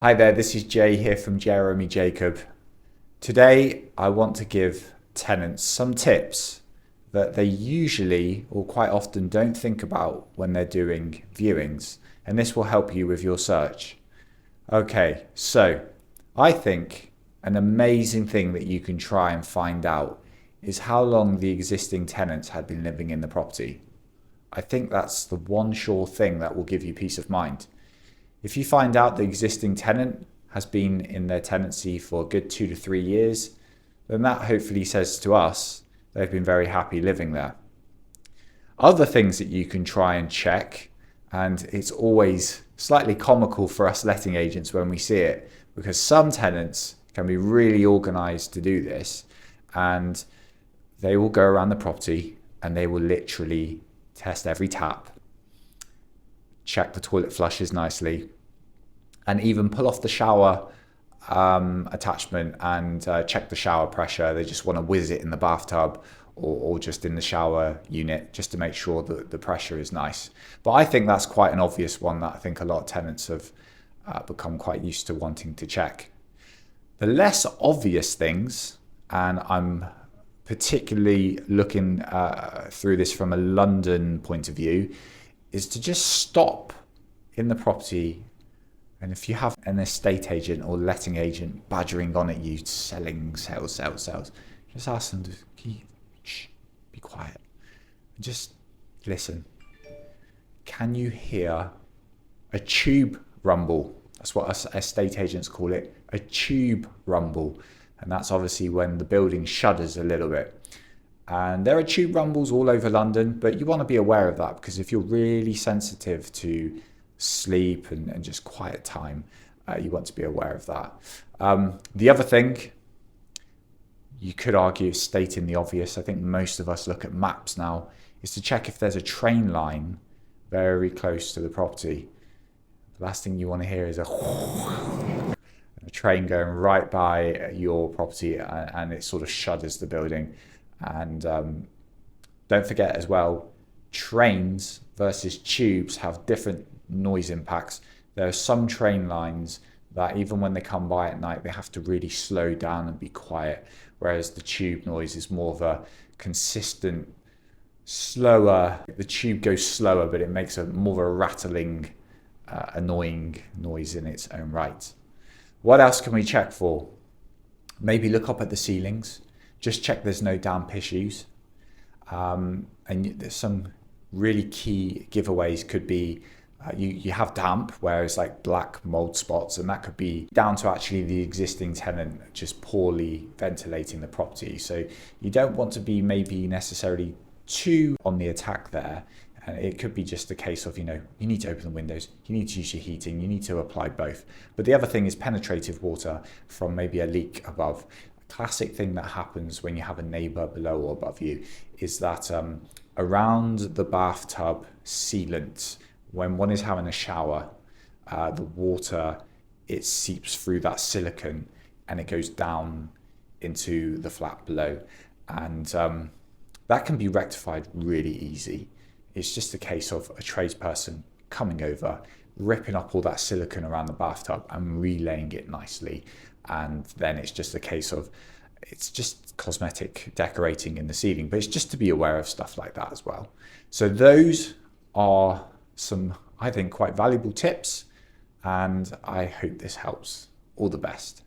Hi there, this is Jay here from Jeremy Jacob. Today I want to give tenants some tips that they usually or quite often don't think about when they're doing viewings, and this will help you with your search. Okay, so I think an amazing thing that you can try and find out is how long the existing tenants had been living in the property. I think that's the one sure thing that will give you peace of mind. If you find out the existing tenant has been in their tenancy for a good 2 to 3 years, then that hopefully says to us they've been very happy living there. Other things that you can try and check, and it's always slightly comical for us letting agents when we see it, because some tenants can be really organized to do this, and they will go around the property and they will literally test every tap, check the toilet flushes nicely, and even pull off the shower attachment and check the shower pressure. They just want to whiz it in the bathtub or just in the shower unit just to make sure that the pressure is nice. But I think that's quite an obvious one that I think a lot of tenants have become quite used to wanting to check. The less obvious things, and I'm particularly looking through this from a London point of view, is to just stop in the property, and if you have an estate agent or letting agent badgering on at you, selling, sales, just ask them to be quiet. Just listen. Can you hear a tube rumble? That's what us estate agents call it, a tube rumble. And that's obviously when the building shudders a little bit. And there are tube rumbles all over London, but you want to be aware of that, because if you're really sensitive to sleep and just quiet time, you want to be aware of that. The other thing, you could argue, is stating the obvious. I think most of us look at maps now, is to check if there's a train line very close to the property. The last thing you want to hear is a train going right by your property, and it sort of shudders the building. And don't forget as well, trains versus tubes have different noise impacts. There are some train lines that even when they come by at night, they have to really slow down and be quiet, whereas the tube noise is more of a consistent, slower. The tube goes slower, but it makes a more of a rattling, annoying noise in its own right. What else can we check for? Maybe look up at the ceilings. Just check there's no damp issues. And there's some really key giveaways. Could be you have damp, where it's like black mold spots, and that could be down to actually the existing tenant just poorly ventilating the property. So you don't want to be maybe necessarily too on the attack there. And it could be just a case of, you need to open the windows, you need to use your heating, you need to apply both. But the other thing is penetrative water from maybe a leak above. A classic thing that happens when you have a neighbor below or above you is that around the bathtub sealant, when one is having a shower, the water, it seeps through that silicone and it goes down into the flat below. And that can be rectified really easy. It's just a case of a tradesperson coming over, ripping up all that silicone around the bathtub and relaying it nicely. And then it's just a case of, it's just cosmetic decorating in the ceiling, but it's just to be aware of stuff like that as well. So those are some, I think, quite valuable tips, and I hope this helps. All the best.